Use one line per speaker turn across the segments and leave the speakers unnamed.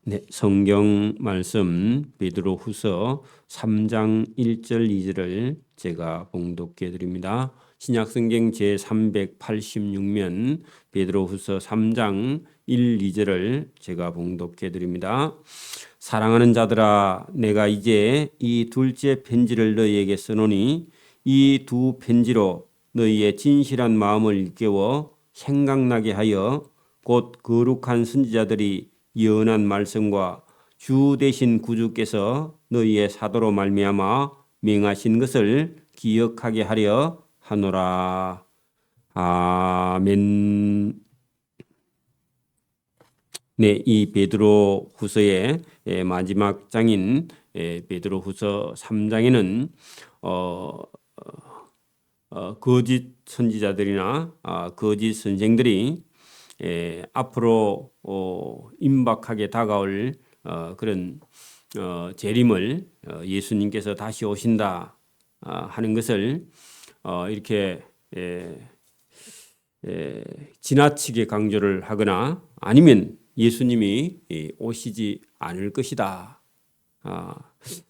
네, 성경 말씀 베드로후서 3장 1절 2절을 제가 봉독해 드립니다. 신약성경 제386면 베드로후서 3장 1, 2절을 제가 봉독해 드립니다. 사랑하는 자들아, 내가 이제 이 둘째 편지를 너희에게 써노니 이 두 편지로 너희의 진실한 마음을 일깨워 생각나게 하여 곧 거룩한 선지자들이 예언한 말씀과 주 되신 구주께서 너희의 사도로 말미암아 명하신 것을 기억하게 하려 하노라. 아멘. 네, 이 베드로후서의 마지막 장인 베드로후서 3장에는 거짓 선지자들이나 거짓 선생들이 앞으로 임박하게 다가올 그런 재림을 예수님께서 다시 오신다 하는 것을 이렇게 지나치게 강조를 하거나 아니면 예수님이 오시지 않을 것이다.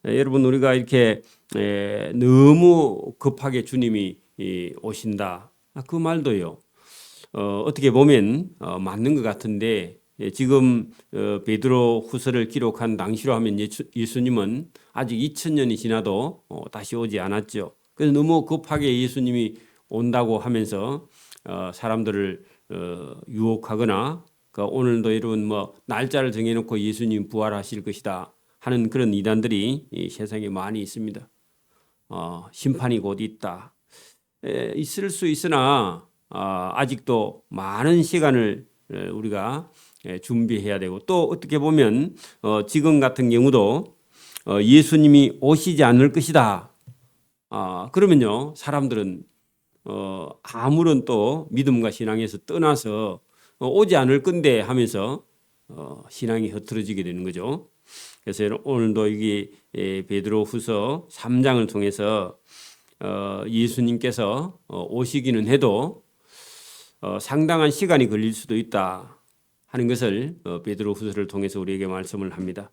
여러분, 우리가 이렇게 너무 급하게 주님이 오신다, 그 말도요, 어떻게 보면 맞는 것 같은데, 지금 베드로 후서를 기록한 당시로 하면 예수님은 아직 2000년이 지나도 다시 오지 않았죠. 그래서 너무 급하게 예수님이 온다고 하면서 사람들을 유혹하거나, 그러니까 오늘도 여러분 날짜를 정해놓고 예수님 부활하실 것이다 하는 그런 이단들이 이 세상에 많이 있습니다. 심판이 곧 있다. 있을 수 있으나 아직도 많은 시간을 우리가 준비해야 되고, 또 어떻게 보면 지금 같은 경우도 예수님이 오시지 않을 것이다. 그러면요, 사람들은 아무런 또 믿음과 신앙에서 떠나서 오지 않을 건데 하면서 신앙이 흐트러지게 되는 거죠. 그래서 오늘도 여기 베드로후서 3장을 통해서 예수님께서 오시기는 해도 상당한 시간이 걸릴 수도 있다 하는 것을 베드로후서를 통해서 우리에게 말씀을 합니다.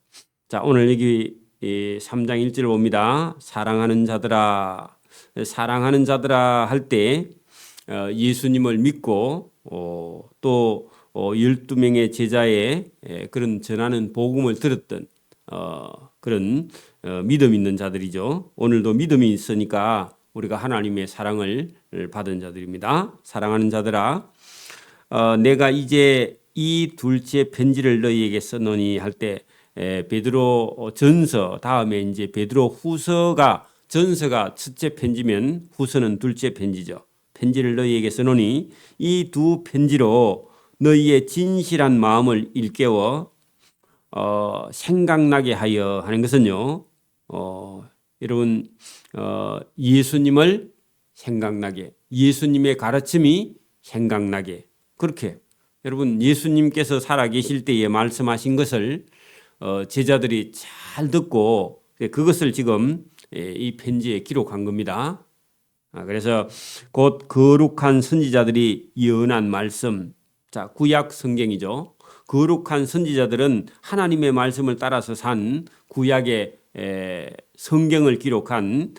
자, 오늘 여기 3장 1절을 봅니다. 사랑하는 자들아, 사랑하는 자들아 할 때 예수님을 믿고 또 12명의 제자의 그런 전하는 복음을 들었던 그런 믿음 있는 자들이죠. 오늘도 믿음이 있으니까 우리가 하나님의 사랑을 받은 자들입니다. 사랑하는 자들아, 내가 이제 이 둘째 편지를 너희에게 써노니 할 때 베드로 전서 다음에 이제 베드로 후서가, 전서가 첫째 편지면 후서는 둘째 편지죠. 편지를 너희에게 써노니 이 두 편지로 너희의 진실한 마음을 일깨워 생각나게 하여 하는 것은요, 여러분, 예수님을 생각나게, 예수님의 가르침이 생각나게, 그렇게 여러분, 예수님께서 살아계실 때에 말씀하신 것을 제자들이 잘 듣고 그것을 지금 이 편지에 기록한 겁니다. 그래서 곧 거룩한 선지자들이 예언한 말씀, 자, 구약 성경이죠. 거룩한 선지자들은 하나님의 말씀을 따라서 산 구약의 성경을 기록한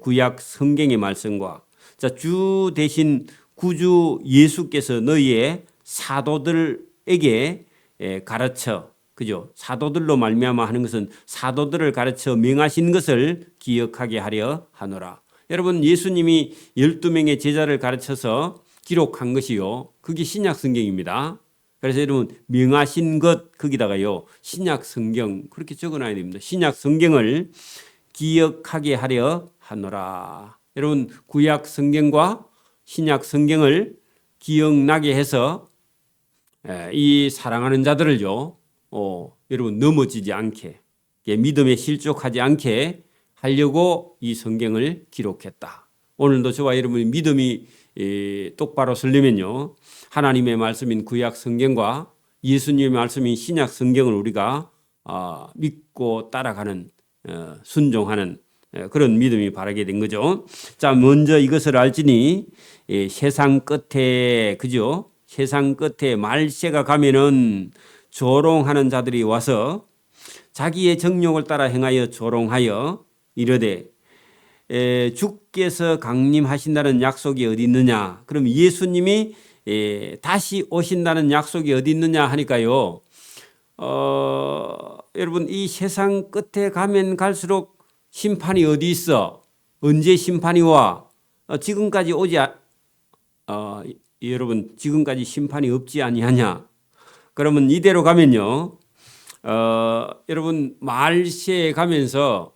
구약 성경의 말씀과, 자, 주 대신 구주 예수께서 너희의 사도들에게 가르쳐, 그죠? 사도들로 말미암아 하는 것은 사도들을 가르쳐 명하신 것을 기억하게 하려 하노라. 여러분, 예수님이 12명의 제자를 가르쳐서 기록한 것이요, 그게 신약 성경입니다. 그래서 여러분, 명하신 것 거기다가요 신약 성경 그렇게 적어놔야 됩니다. 신약 성경을 기억하게 하려 하노라. 여러분, 구약 성경과 신약 성경을 기억나게 해서 이 사랑하는 자들을요, 여러분 넘어지지 않게, 믿음에 실족하지 않게 하려고 이 성경을 기록했다. 오늘도 저와 여러분이 믿음이 똑바로 서려면요, 하나님의 말씀인 구약 성경과 예수님의 말씀인 신약 성경을 우리가 믿고 따라가는, 순종하는 그런 믿음이 바라게 된 거죠. 자, 먼저 이것을 알지니 세상 끝에, 그죠? 세상 끝에 말세가 가면은 조롱하는 자들이 와서 자기의 정욕을 따라 행하여 조롱하여 이르되 주께서 강림하신다는 약속이 어디 있느냐. 그럼 예수님이 다시 오신다는 약속이 어디 있느냐 하니까요. 여러분 이 세상 끝에 가면 갈수록 심판이 어디 있어? 언제 심판이 와? 지금까지 오지 여러분 지금까지 심판이 없지 아니하냐? 그러면 이대로 가면요. 여러분 말세에 가면서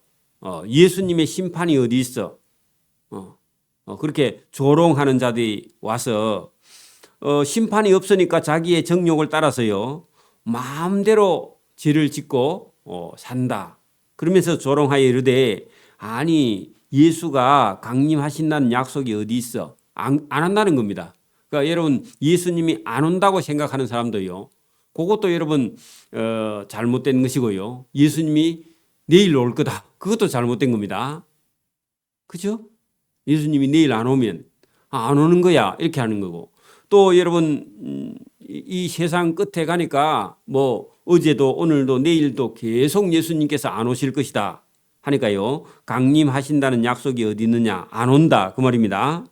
예수님의 심판이 어디 있어? 그렇게 조롱하는 자들이 와서 심판이 없으니까 자기의 정욕을 따라서요. 마음대로 죄를 짓고 산다. 그러면서 조롱하여 이르되 아니 예수가 강림하신다는 약속이 어디 있어? 안 한다는 겁니다. 그러니까 여러분 예수님이 안 온다고 생각하는 사람도요. 그것도 여러분 잘못된 것이고요. 예수님이 내일 올 거다. 그것도 잘못된 겁니다. 그죠? 예수님이 내일 안 오면 안 오는 거야 이렇게 하는 거고 또 여러분 이 세상 끝에 가니까 뭐 어제도 오늘도 내일도 계속 예수님께서 안 오실 것이다 하니까요. 강림하신다는 약속이 어디 있느냐? 안 온다 그 말입니다.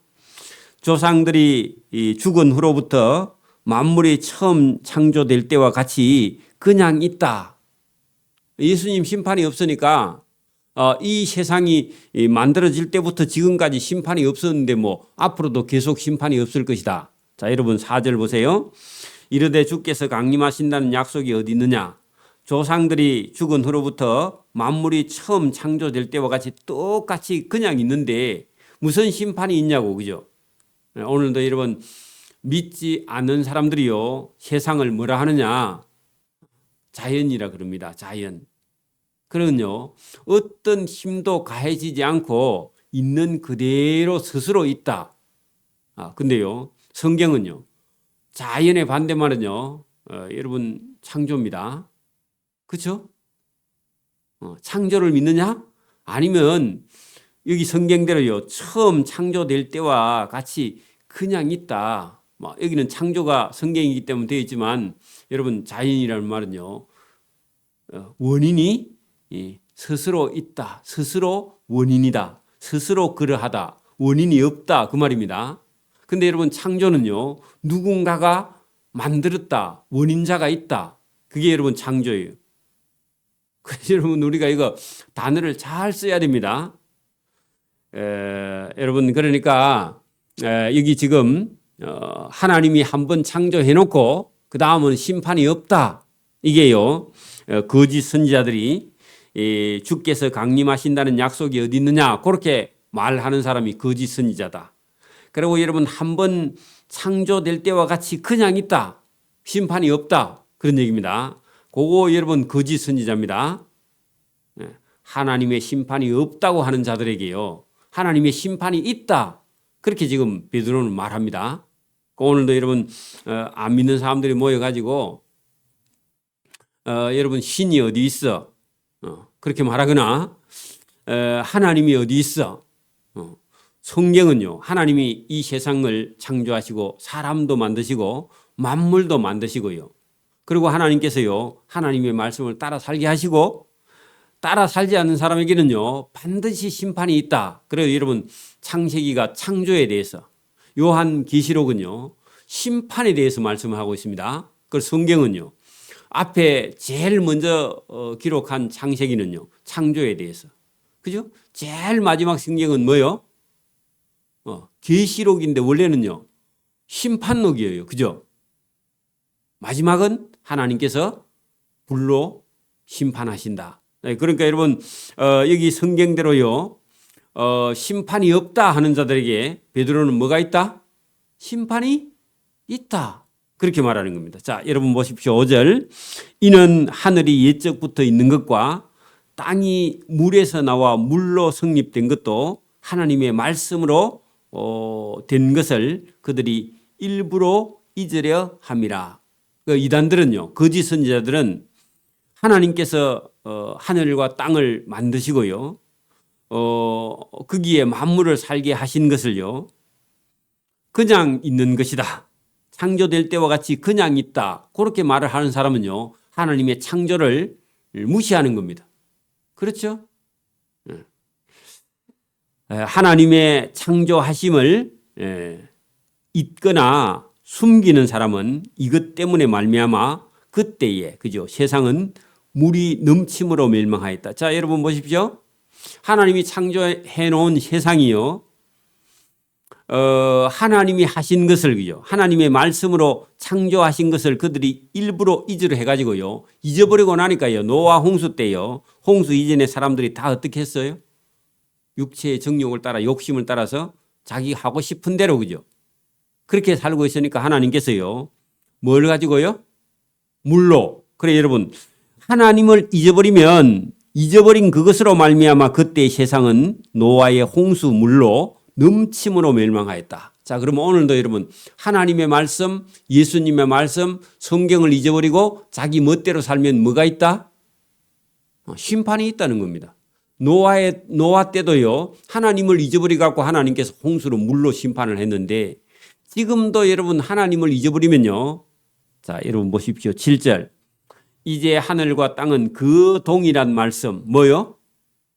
조상들이 죽은 후로부터 만물이 처음 창조될 때와 같이 그냥 있다. 예수님 심판이 없으니까 이 세상이 만들어질 때부터 지금까지 심판이 없었는데 뭐 앞으로도 계속 심판이 없을 것이다. 자, 여러분 4절 보세요. 이르되 주께서 강림하신다는 약속이 어디 있느냐? 조상들이 죽은 후로부터 만물이 처음 창조될 때와 같이 똑같이 그냥 있는데 무슨 심판이 있냐고, 그죠? 오늘도 여러분 믿지 않는 사람들이요 세상을 뭐라 하느냐? 자연이라 그럽니다. 자연. 그러면요 어떤 힘도 가해지지 않고 있는 그대로 스스로 있다. 근데요 성경은요 자연의 반대말은요 여러분 창조입니다. 그렇죠? 창조를 믿느냐? 아니면 여기 성경대로요 처음 창조될 때와 같이 그냥 있다. 여기는 창조가 성경이기 때문에 되어 있지만 여러분 자연이라는 말은요 원인이 스스로 있다. 스스로 원인이다. 스스로 그러하다. 원인이 없다. 그 말입니다. 근데 여러분 창조는요 누군가가 만들었다. 원인자가 있다. 그게 여러분 창조예요. 그래서 여러분 우리가 이거 단어를 잘 써야 됩니다. 여러분 그러니까 여기 지금 하나님이 한번 창조해 놓고 그 다음은 심판이 없다. 이게요 거짓 선지자들이 주께서 강림하신다는 약속이 어디 있느냐 그렇게 말하는 사람이 거짓 선지자다. 그리고 여러분 한번 창조될 때와 같이 그냥 있다. 심판이 없다. 그런 얘기입니다. 그거 여러분 거짓 선지자입니다. 하나님의 심판이 없다고 하는 자들에게요. 하나님의 심판이 있다. 그렇게 지금 베드로는 말합니다. 오늘도 여러분 안 믿는 사람들이 모여가지고 여러분 신이 어디 있어? 그렇게 말하거나 하나님이 어디 있어? 성경은요 하나님이 이 세상을 창조하시고 사람도 만드시고 만물도 만드시고요. 그리고 하나님께서요 하나님의 말씀을 따라 살게 하시고 따라 살지 않는 사람에게는요 반드시 심판이 있다. 그래서 여러분 창세기가 창조에 대해서 요한계시록은요 심판에 대해서 말씀을 하고 있습니다. 그래서 성경은요 앞에 제일 먼저 기록한 창세기는요 창조에 대해서 그죠? 제일 마지막 성경은 뭐요? 계시록인데 원래는요 심판록이에요. 그죠? 마지막은 하나님께서 불로 심판하신다. 그러니까 여러분 여기 성경대로요 심판이 없다 하는 자들에게 베드로는 뭐가 있다? 심판이 있다. 그렇게 말하는 겁니다. 자, 여러분 보십시오. 5절. 이는 하늘이 옛적부터 있는 것과 땅이 물에서 나와 물로 성립된 것도 하나님의 말씀으로 된 것을 그들이 일부러 잊으려 함이라. 이단들은요, 거짓 선지자들은 하나님께서 하늘과 땅을 만드시고요, 거기에 만물을 살게 하신 것을요, 그냥 있는 것이다. 창조될 때와 같이 그냥 있다. 그렇게 말을 하는 사람은요, 하나님의 창조를 무시하는 겁니다. 그렇죠? 하나님의 창조하심을 잊거나 숨기는 사람은 이것 때문에 말미암아 그때에 그죠? 세상은 물이 넘침으로 멸망하였다. 자, 여러분 보십시오. 하나님이 창조해 놓은 세상이요. 하나님이 하신 것을 그죠? 하나님의 말씀으로 창조하신 것을 그들이 일부러 잊으려 해가지고요. 잊어버리고 나니까요. 노아 홍수 때요. 홍수 이전에 사람들이 다 어떻게 했어요? 육체의 정욕을 따라 욕심을 따라서 자기 하고 싶은 대로 그죠? 그렇게 살고 있으니까 하나님께서요. 뭘 가지고요? 물로. 그래 여러분 하나님을 잊어버리면 잊어버린 그것으로 말미암아 그때의 세상은 노아의 홍수 물로 넘침으로 멸망하였다. 자, 그러면 오늘도 여러분 하나님의 말씀, 예수님의 말씀, 성경을 잊어버리고 자기 멋대로 살면 뭐가 있다? 심판이 있다는 겁니다. 노아 때도요. 하나님을 잊어버리 갖고 하나님께서 홍수로 물로 심판을 했는데 지금도 여러분 하나님을 잊어버리면요. 자, 여러분 보십시오. 7절. 이제 하늘과 땅은 그 동일한 말씀 뭐요?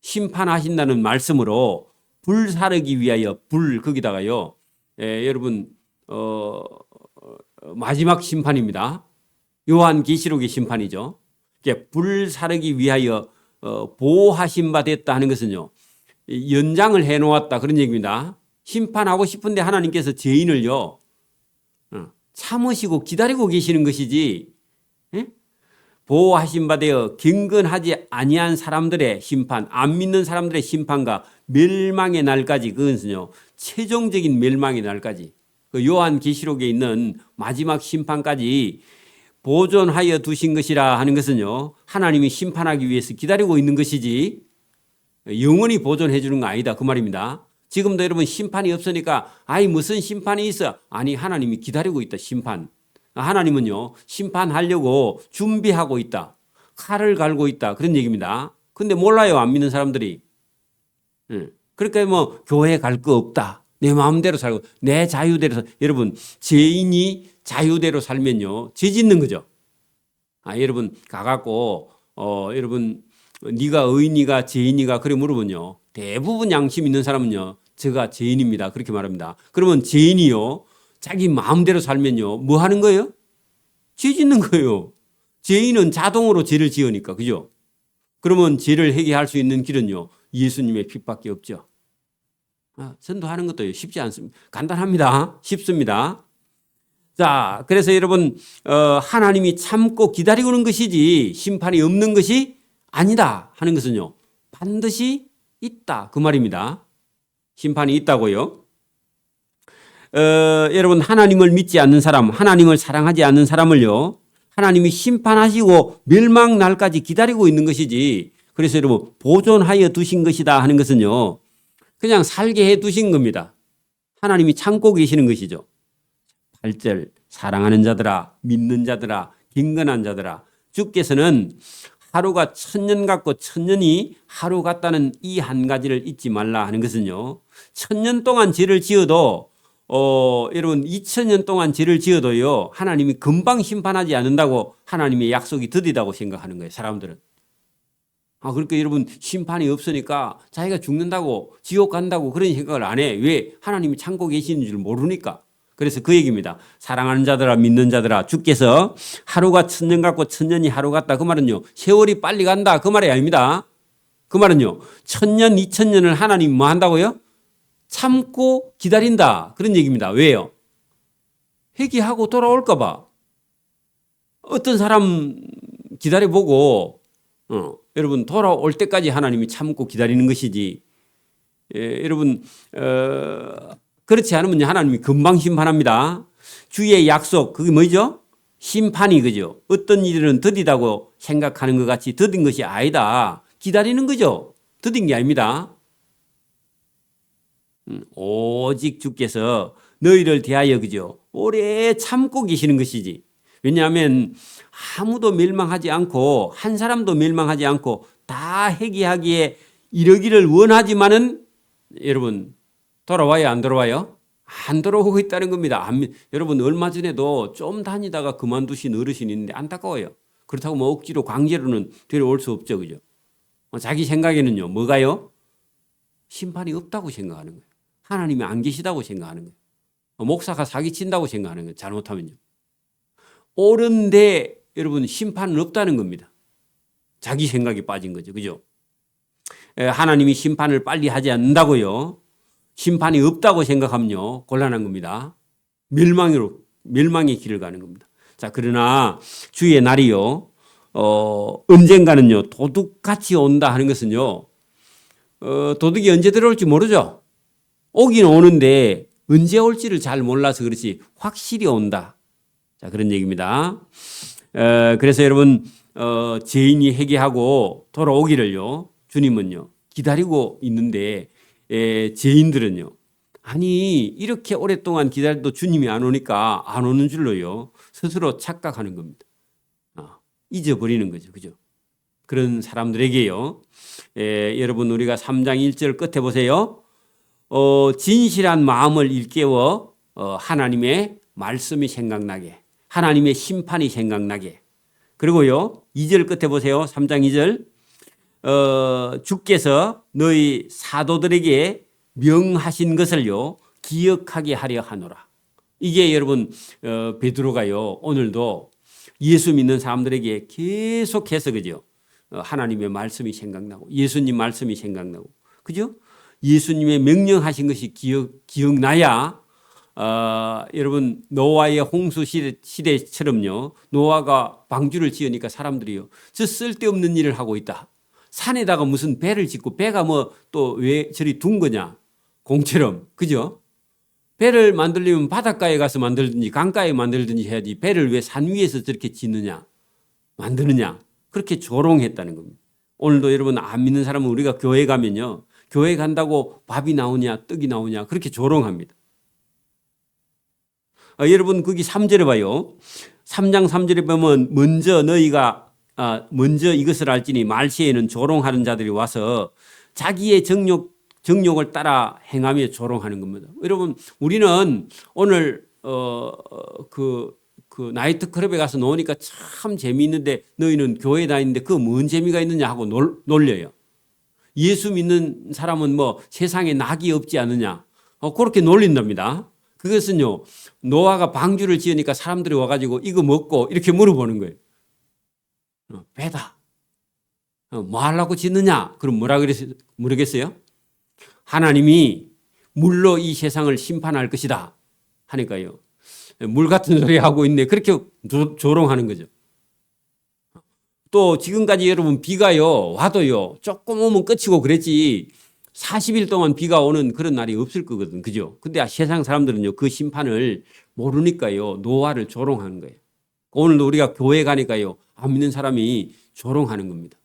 심판하신다는 말씀으로 불사르기 위하여 불 거기다가요. 여러분 마지막 심판입니다. 요한계시록의 심판이죠. 불사르기 위하여 보호하신 바 됐다 하는 것은요. 연장을 해놓았다 그런 얘기입니다. 심판하고 싶은데 하나님께서 죄인을요. 참으시고 기다리고 계시는 것이지 보호하신 바 되어 경건하지 아니한 사람들의 심판, 안 믿는 사람들의 심판과 멸망의 날까지 그것은요. 최종적인 멸망의 날까지 그 요한계시록에 있는 마지막 심판까지 보존하여 두신 것이라 하는 것은요. 하나님이 심판하기 위해서 기다리고 있는 것이지 영원히 보존해 주는 거 아니다 그 말입니다. 지금도 여러분 심판이 없으니까 아이 무슨 심판이 있어? 아니 하나님이 기다리고 있다 심판. 하나님은요 심판하려고 준비하고 있다. 칼을 갈고 있다 그런 얘기입니다. 근데 몰라요 안 믿는 사람들이. 그러니까 뭐 교회 갈 거 없다. 내 마음대로 살고 내 자유대로 여러분 죄인이 자유대로 살면요 죄 짓는 거죠. 여러분 가갖고 여러분 네가 의인이가 죄인이가 그래 물어보면요 대부분 양심 있는 사람은요 제가 죄인입니다 그렇게 말합니다. 그러면 죄인이요 자기 마음대로 살면요 뭐 하는 거예요? 죄 짓는 거예요. 죄인은 자동으로 죄를 지으니까 그죠? 그러면 죄를 해결할 수 있는 길은요 예수님의 핏밖에 없죠. 전도하는 것도 쉽지 않습니다. 간단합니다. 쉽습니다. 자, 그래서 여러분 하나님이 참고 기다리고는 것이지 심판이 없는 것이 아니다 하는 것은요 반드시 있다 그 말입니다. 심판이 있다고요. 여러분 하나님을 믿지 않는 사람, 하나님을 사랑하지 않는 사람을요 하나님이 심판하시고 멸망 날까지 기다리고 있는 것이지 그래서 여러분 보존하여 두신 것이다 하는 것은요 그냥 살게 해 두신 겁니다. 하나님이 참고 계시는 것이죠. 8절 사랑하는 자들아 믿는 자들아 경건한 자들아 주께서는 하루가 1000년 같고 1000년이 하루 같다는 이 한 가지를 잊지 말라 하는 것은요 1000년 동안 죄를 지어도 여러분 2000년 동안 죄를 지어도요 하나님이 금방 심판하지 않는다고 하나님의 약속이 더디다고 생각하는 거예요 사람들은. 그러니까 여러분 심판이 없으니까 자기가 죽는다고 지옥 간다고 그런 생각을 안 해. 왜? 하나님이 참고 계시는 줄 모르니까. 그래서 그 얘기입니다. 사랑하는 자들아 믿는 자들아 주께서 하루가 1000년 같고 1000년이 하루 같다. 그 말은요 세월이 빨리 간다 그 말이 아닙니다. 그 말은요 1000년 2000년을 하나님 뭐 한다고요? 참고 기다린다 그런 얘기입니다. 왜요? 회개하고 돌아올까 봐. 어떤 사람 기다려보고 여러분 돌아올 때까지 하나님이 참고 기다리는 것이지 여러분 그렇지 않으면 하나님이 금방 심판합니다. 주의 약속 그게 뭐죠? 심판이 그죠? 어떤 일은 더디다고 생각하는 것 같이 더딘 것이 아니다. 기다리는 거죠. 더딘 게 아닙니다. 오직 주께서 너희를 대하여 그죠? 오래 참고 계시는 것이지. 왜냐하면 아무도 멸망하지 않고 한 사람도 멸망하지 않고 다 회개하기에 이르기를 원하지만은 여러분 돌아와요 안 돌아와요? 안 돌아오고 있다는 겁니다. 여러분 얼마 전에도 좀 다니다가 그만두신 어르신이 있는데 안타까워요. 그렇다고 뭐 억지로 강제로는 데려올 수 없죠. 그죠? 자기 생각에는요. 뭐가요? 심판이 없다고 생각하는 거예요. 하나님이 안 계시다고 생각하는 거예요. 목사가 사기친다고 생각하는 거예요. 잘못하면요. 옳은데 여러분 심판은 없다는 겁니다. 자기 생각에 빠진 거죠. 그죠? 하나님이 심판을 빨리 하지 않는다고요. 심판이 없다고 생각하면요. 곤란한 겁니다. 멸망의 길을 가는 겁니다. 자, 그러나 주의 날이요. 언젠가는요. 도둑같이 온다 하는 것은요. 도둑이 언제 들어올지 모르죠. 오긴 오는데 언제 올지를 잘 몰라서 그렇지 확실히 온다. 자, 그런 얘기입니다. 그래서 여러분 죄인이 회개하고 돌아오기를요. 주님은요. 기다리고 있는데 죄인들은요. 아니 이렇게 오랫동안 기다려도 주님이 안 오니까 안 오는 줄로요. 스스로 착각하는 겁니다. 잊어버리는 거죠. 그죠? 그런 사람들에게요. 여러분 우리가 3장 1절 끝에 보세요. 진실한 마음을 일깨워 하나님의 말씀이 생각나게, 하나님의 심판이 생각나게. 그리고요 2절 끝에 보세요. 3장 2절 주께서 너희 사도들에게 명하신 것을요 기억하게 하려 하노라. 이게 여러분 베드로가요 오늘도 예수 믿는 사람들에게 계속해서 그죠? 하나님의 말씀이 생각나고 예수님 말씀이 생각나고 그죠? 예수님의 명령하신 것이 기억나야 여러분 노아의 홍수 시대처럼요. 노아가 방주를 지으니까 사람들이요. 저 쓸데없는 일을 하고 있다. 산에다가 무슨 배를 짓고 배가 뭐 또 왜 저리 둔 거냐. 공처럼. 그죠? 배를 만들려면 바닷가에 가서 만들든지 강가에 만들든지 해야지 배를 왜 산 위에서 저렇게 짓느냐. 만드느냐. 그렇게 조롱했다는 겁니다. 오늘도 여러분 안 믿는 사람은 우리가 교회 가면요. 교회 간다고 밥이 나오냐 떡이 나오냐 그렇게 조롱합니다. 여러분 거기 3절에 봐요. 3장 3절에 보면 먼저 이것을 알지니 말세에는 조롱하는 자들이 와서 자기의 정욕을 따라 행하며 조롱하는 겁니다. 여러분 우리는 오늘 그 나이트클럽에 가서 노니까 참 재미있는데 너희는 교회 다니는데 그 뭔 재미가 있느냐 하고 놀려요. 예수 믿는 사람은 뭐 세상에 낙이 없지 않느냐 그렇게 놀린답니다. 그것은요 노아가 방주를 지으니까 사람들이 와가지고 이거 먹고 이렇게 물어보는 거예요. 배다. 뭐 하려고 짓느냐? 그럼 뭐라 모르겠어요? 하나님이 물로 이 세상을 심판할 것이다 하니까요. 물 같은 소리 하고 있네. 그렇게 조롱하는 거죠. 또 지금까지 여러분 비가요 와도요 조금 오면 끝이고 그랬지 40일 동안 비가 오는 그런 날이 없을 거거든. 그죠? 근데 세상 사람들은요 그 심판을 모르니까요 노아를 조롱하는 거예요. 오늘도 우리가 교회 가니까요 안 믿는 사람이 조롱하는 겁니다.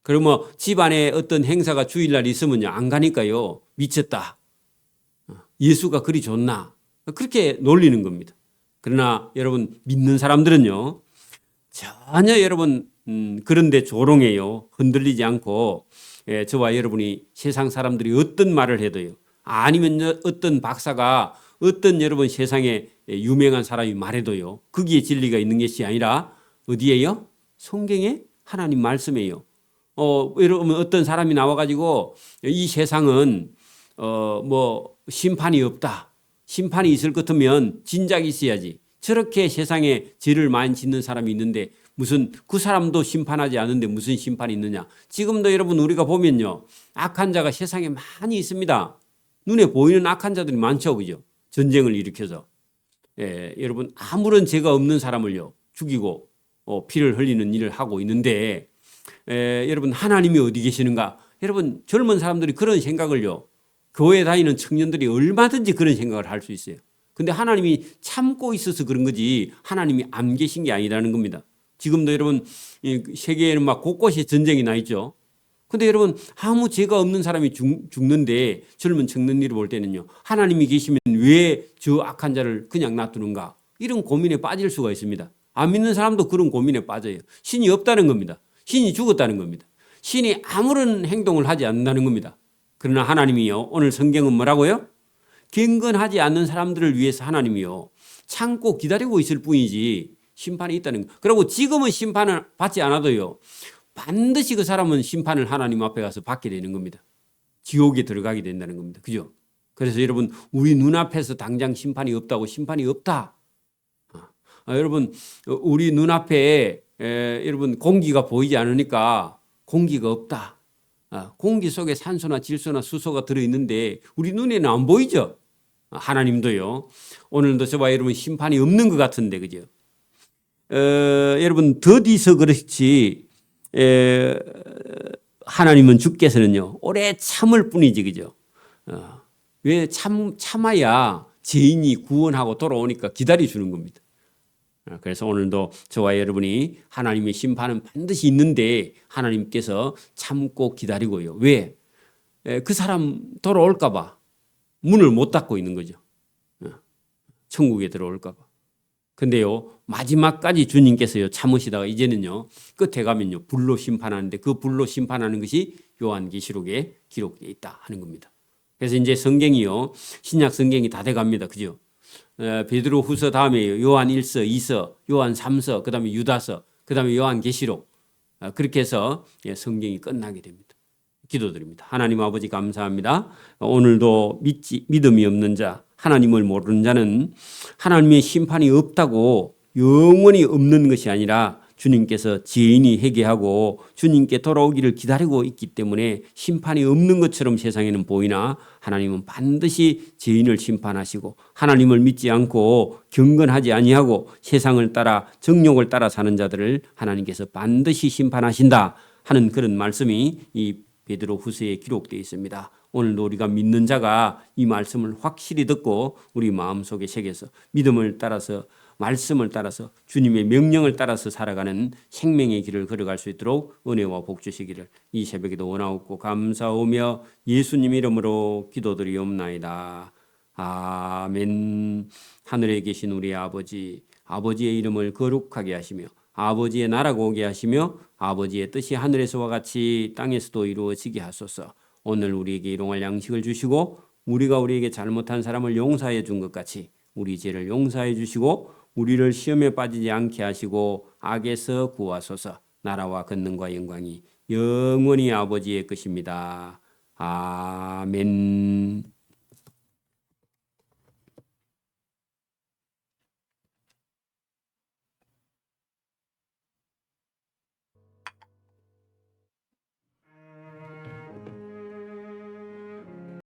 그러면 집안에 어떤 행사가 주일날 있으면요 안 가니까요 미쳤다. 예수가 그리 좋나. 그렇게 놀리는 겁니다. 그러나 여러분 믿는 사람들은요 전혀 여러분 그런데 조롱해요. 흔들리지 않고 저와 여러분이 세상 사람들이 어떤 말을 해도요. 아니면 어떤 박사가 어떤 여러분 세상에 유명한 사람이 말해도요. 거기에 진리가 있는 것이 아니라 어디에요? 성경에 하나님 말씀이에요. 여러분 어떤 사람이 나와가지고 이 세상은 뭐 심판이 없다. 심판이 있을 것 같으면 진작이 있어야지. 저렇게 세상에 죄를 많이 짓는 사람이 있는데 무슨 그 사람도 심판하지 않는데 무슨 심판이 있느냐. 지금도 여러분 우리가 보면요. 악한 자가 세상에 많이 있습니다. 눈에 보이는 악한 자들이 많죠. 그죠? 전쟁을 일으켜서. 여러분 아무런 죄가 없는 사람을요. 죽이고 피를 흘리는 일을 하고 있는데 여러분 하나님이 어디 계시는가. 여러분 젊은 사람들이 그런 생각을요. 교회 다니는 청년들이 얼마든지 그런 생각을 할 수 있어요. 근데 하나님이 참고 있어서 그런 거지 하나님이 안 계신 게 아니라는 겁니다. 지금도 여러분 세계에는 막 곳곳에 전쟁이 나 있죠. 근데 여러분 아무 죄가 없는 사람이 죽는데 젊은 청년들이 볼 때는요. 하나님이 계시면 왜 저 악한 자를 그냥 놔두는가. 이런 고민에 빠질 수가 있습니다. 안 믿는 사람도 그런 고민에 빠져요. 신이 없다는 겁니다. 신이 죽었다는 겁니다. 신이 아무런 행동을 하지 않는다는 겁니다. 그러나 하나님이요. 오늘 성경은 뭐라고요? 경건하지 않는 사람들을 위해서 하나님이요 참고 기다리고 있을 뿐이지 심판이 있다는 거. 그리고 지금은 심판을 받지 않아도요 반드시 그 사람은 심판을 하나님 앞에 가서 받게 되는 겁니다. 지옥에 들어가게 된다는 겁니다. 그죠? 그래서 여러분 우리 눈앞에서 당장 심판이 없다고 심판이 없다. 여러분 우리 눈앞에 여러분 공기가 보이지 않으니까 공기가 없다. 공기 속에 산소나 질소나 수소가 들어있는데 우리 눈에는 안 보이죠. 하나님도요. 오늘도 저와 여러분 심판이 없는 것 같은데 그죠? 여러분 더디서 그렇지 하나님은 주께서는요 오래 참을 뿐이지 그죠? 왜 참아야 죄인이 구원하고 돌아오니까 기다려주는 겁니다. 그래서 오늘도 저와 여러분이 하나님의 심판은 반드시 있는데 하나님께서 참고 기다리고요. 왜? 그 사람 돌아올까 봐 문을 못 닫고 있는 거죠. 천국에 들어올까 봐. 근데요 마지막까지 주님께서요 참으시다가 이제는요 끝에 가면요 불로 심판하는데 그 불로 심판하는 것이 요한계시록에 기록되어 있다 하는 겁니다. 그래서 이제 성경이요 신약 성경이 다 돼갑니다. 그죠? 베드로후서 다음에 요한 1서, 2서, 요한 3서, 그다음에 유다서, 그다음에 요한계시록 그렇게 해서 성경이 끝나게 됩니다. 기도드립니다. 하나님 아버지 감사합니다. 오늘도 믿음이 없는 자, 하나님을 모르는 자는 하나님의 심판이 없다고 영원히 없는 것이 아니라 주님께서 죄인이 회개하고 주님께 돌아오기를 기다리고 있기 때문에 심판이 없는 것처럼 세상에는 보이나 하나님은 반드시 죄인을 심판하시고 하나님을 믿지 않고 경건하지 아니하고 세상을 따라 정욕을 따라 사는 자들을 하나님께서 반드시 심판하신다 하는 그런 말씀이 이 베드로후서에 기록되어 있습니다. 오늘도 우리가 믿는 자가 이 말씀을 확실히 듣고 우리 마음속에 새겨서 믿음을 따라서 말씀을 따라서 주님의 명령을 따라서 살아가는 생명의 길을 걸어갈 수 있도록 은혜와 복 주시기를 이 새벽에도 원하옵고 감사하며 예수님 이름으로 기도드리옵나이다. 아멘. 하늘에 계신 우리 아버지, 아버지의 이름을 거룩하게 하시며 아버지의 나라가 오게 하시며 아버지의 뜻이 하늘에서와 같이 땅에서도 이루어지게 하소서. 오늘 우리에게 일용할 양식을 주시고 우리가 우리에게 잘못한 사람을 용서해 준 것 같이 우리 죄를 용서해 주시고 우리를 시험에 빠지지 않게 하시고 악에서 구하소서. 나라와 권능과 영광이 영원히 아버지의 것입니다. 아멘.